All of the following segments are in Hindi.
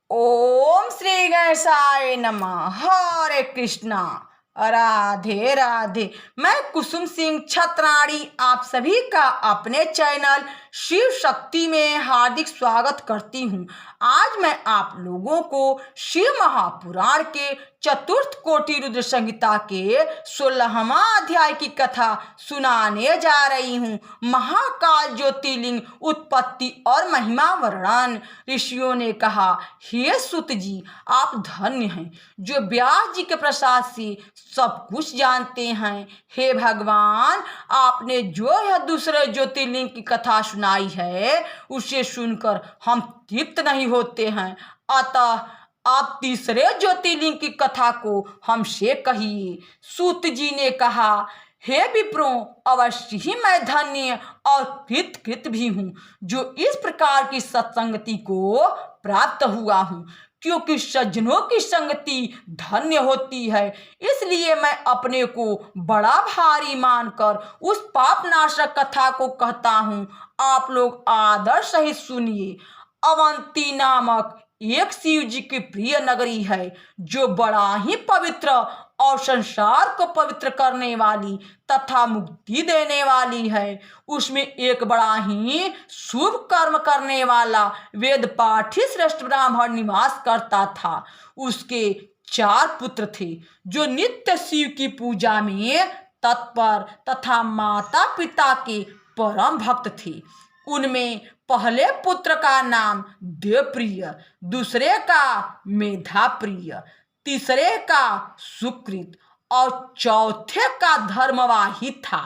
ओम श्री गणेशाय नमः। हरे कृष्णा। राधे राधे। मैं कुसुम सिंह छत्राणी आप सभी का अपने चैनल शिव शक्ति में हार्दिक स्वागत करती हूँ। आज मैं आप लोगों को शिव महापुराण के चतुर्थ कोटि रुद्र संहिता के 16वां अध्याय की कथा सुनाने जा रही हूँ। महाकाल ज्योतिर्लिंग उत्पत्ति और महिमा वर्णन। ऋषियों ने कहा, हे सुत जी, आप धन्य हैं जो व्यास जी के प्रसाद से सब कुछ जानते हैं। हे भगवान, आपने जो यह दूसरे ज्योतिर्लिंग की कथा सुनाई है उसे सुनकर हम तृप्त नहीं होते हैं, अतः आप तीसरे ज्योतिर्लिंग की कथा को हमसे कहिए। सूत जी ने कहा, हे विप्रों, अवश्य ही मैं धन्य और कृत भी हूँ जो इस प्रकार की सत्संगति को प्राप्त हुआ हूँ, क्योंकि सज्जनों की संगति धन्य होती है। इसलिए मैं अपने को बड़ा भारी मानकर उस पापनाशक कथा को कहता हूँ। आप लोग आदर सहित सुनिए। अवंती नामक एक शिव जी की प्रिय नगरी है जो बड़ा ही पवित्र और संसार को पवित्र करने वाली तथा मुक्ति देने वाली है। उसमें एक बड़ा ही शुभ कर्म करने वाला वेद पाठी श्रेष्ठ ब्राह्मण निवास करता था। उसके 4 पुत्र थे जो नित्य शिव की पूजा में तत्पर तथा माता पिता के परम भक्त थे। उनमें पहले पुत्र का नाम देवप्रिय, दूसरे का मेधाप्रिय, तीसरे का सुकृत और चौथे का धर्मवाही था,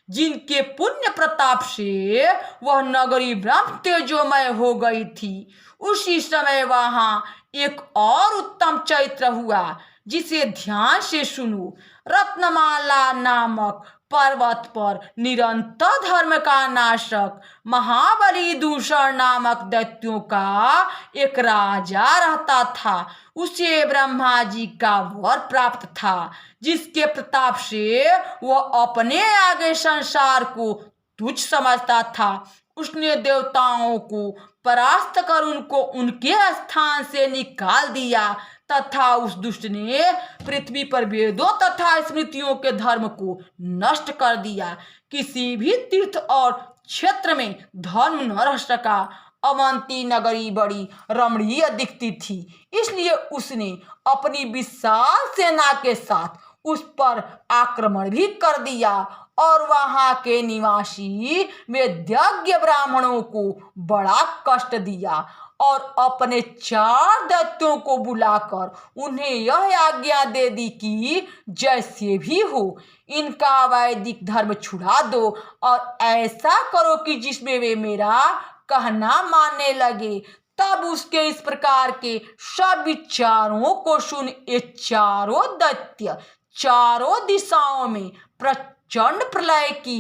जिनके पुण्य प्रताप से वह नगरी ब्रह्म तेजोमय हो गई थी। उसी समय वहां एक और उत्तम चरित्र हुआ, जिसे ध्यान से सुनो। रत्नमाला नामक पर्वत पर निरंतर धर्म का नाशक महाबली दूषण नामक दैत्यों का एक राजा रहता था। उसे ब्रह्मा जी का वर प्राप्त था, जिसके प्रताप से वह अपने आगे संसार को तुच्छ समझता था। उसने देवताओं को परास्त कर उनको उनके स्थान से निकाल दिया तथा उस दुष्ट ने पृथ्वी पर वेदों तथा स्मृतियों के धर्म को नष्ट कर दिया। किसी भी तीर्थ और क्षेत्र में धर्म न रह सका। अवंती नगरी बड़ी रमणीय दिखती थी, इसलिए उसने अपनी विशाल सेना के साथ उस पर आक्रमण भी कर दिया और वहां के निवासी वेद्यज्ञ ब्राह्मणों को बड़ा कष्ट दिया और अपने 4 दैत्यों को बुलाकर उन्हें यह आज्ञा दे दी कि जैसे भी हो इनका वैदिक धर्म छुड़ा दो और ऐसा करो कि जिसमें वे मेरा कहना मानने लगे। तब उसके इस प्रकार के सब विचारों को सुन ये चारों दैत्य चारों दिशाओं में प्रचंड प्रलय की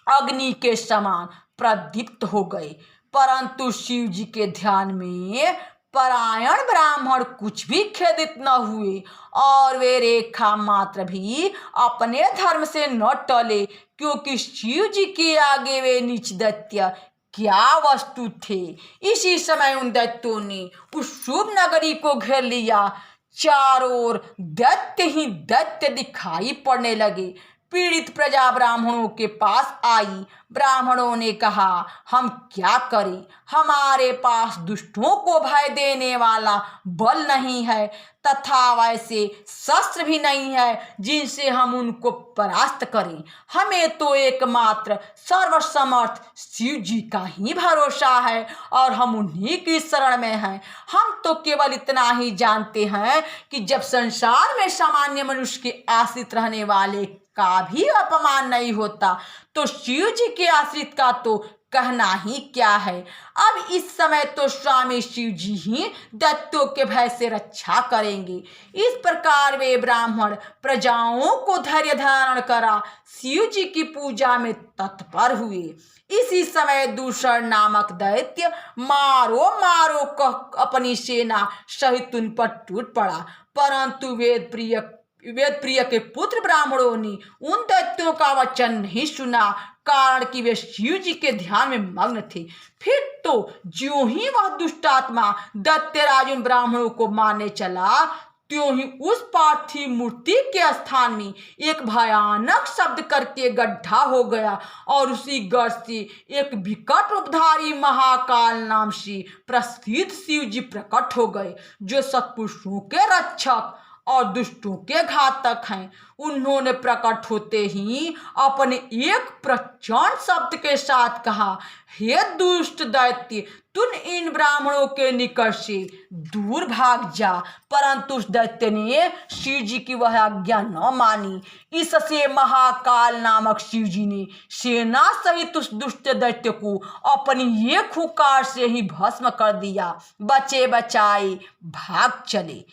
अग्नि के समान प्रदीप्त हो गए। परंतु शिव जी के ध्यान में परायण ब्राह्मण कुछ भी खेदित न हुए और वे रेखा मात्र भी अपने धर्म से न टले, क्योंकि शिव जी के आगे वे नीच दैत्य क्या वस्तु थे। इसी समय उन दैत्यों ने उस शुभ नगरी को घेर लिया। चारों ओर दैत्य ही दैत्य दिखाई पड़ने लगे। पीड़ित प्रजा ब्राह्मणों के पास आई। ब्राह्मणों ने कहा, हम क्या करें? हमारे पास दुष्टों को भय देने वाला बल नहीं है तथा वैसे शस्त्र भी नहीं है जिनसे हम उनको परास्त करें। हमें तो एकमात्र सर्वसमर्थ शिव जी का ही भरोसा है और हम उन्हीं की शरण में हैं। हम तो केवल इतना ही जानते हैं कि जब संसार में सामान्य मनुष्य के आश्रित रहने वाले का भी अपमान नहीं होता, तो शिव जी के आश्रित का तो कहना ही क्या है। अब इस समय तो स्वामी शिव जी ही दैत्यों के भय से रक्षा करेंगे। इस प्रकार वे ब्राह्मण प्रजाओं को धैर्य धारण करा शिव जी की पूजा में तत्पर हुए। इसी समय दूषण नामक दैत्य मारो मारो कह अपनी सेना सहित उन पर टूट पड़ा, परंतु वेद प्रिय के पुत्र ब्राह्मणों ने उन दैत्यों का वचन नहीं सुना। कारण कि वे शिव जी के ध्यान में मग्न थे। फिर तो ज्यों ही वह दुष्टात्मा दैत्यराज उन ब्राह्मणों को मारने चला, त्यों ही उस पार्थिव मूर्ति के स्थान में एक भयानक शब्द करके गड्ढा हो गया और उसी गढ़ से एक विकट रूपधारी महाकाल नाम से प्रसिद्ध शिव जी प्रकट हो गए, जो सत्पुरुषों के रक्षक और दुष्टों के घातक हैं। उन्होंने प्रकट होते ही अपने एक प्रचंड शब्द के साथ कहा, हे दुष्ट दैत्य, तुम इन ब्राह्मणों के निकट से दूर भाग जा। परंतु उस दैत्य ने शिव जी की वह आज्ञा न मानी। इससे महाकाल नामक शिव जी ने सेना सहित उस दुष्ट दैत्य को अपनी एक हुंकार से ही भस्म कर दिया। बचे बचाए भाग चले,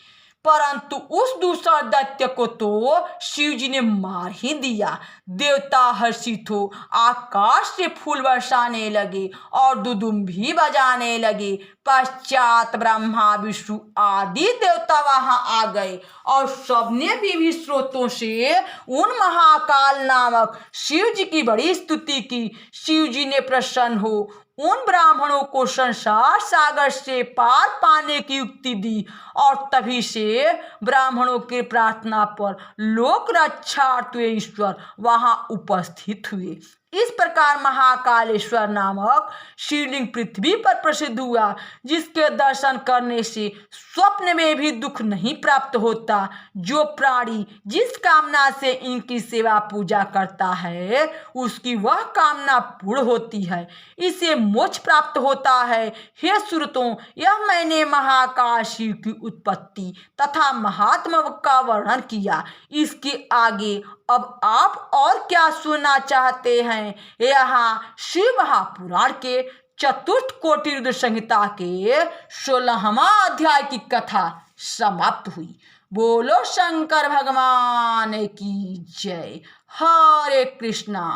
परंतु उस दूसरा दैत्य को तो शिव जी ने मार ही दिया। देवता हर्षित हो आकाश से फूल बरसाने लगे और दुदुम्भी बजाने लगे। पश्चात ब्रह्मा विष्णु आदि देवता वहां आ गए और सबने विभिन्न स्रोतों से उन महाकाल नामक शिव जी की बड़ी स्तुति की। शिव जी ने प्रसन्न हो उन ब्राह्मणों को संसार सागर से पार पाने की युक्ति दी और तभी से ब्राह्मणों की प्रार्थना पर लोक रक्षार्थ ईश्वर वहां उपस्थित हुए। इस प्रकार महाकालेश्वर नामक शिवलिंग पृथ्वी पर प्रसिद्ध हुआ, जिसके दर्शन करने से स्वप्न में भी दुख नहीं प्राप्त होता। जो प्राणी जिस कामना से इनकी सेवा पूजा करता है, उसकी वह कामना पूर्ण होती है, इसे मोक्ष प्राप्त होता है। हे सुरतों, यह मैंने महाकाल शिव की उत्पत्ति तथा महात्मा का वर्णन किया। इसके आगे अब आप और क्या सुनना चाहते हैं? यहाँ शिव महापुराण के चतुर्थ कोटि रुद्र संहिता के 16वां अध्याय की कथा समाप्त हुई। बोलो शंकर भगवान की जय। हरे कृष्णा।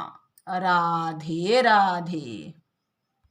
राधे राधे।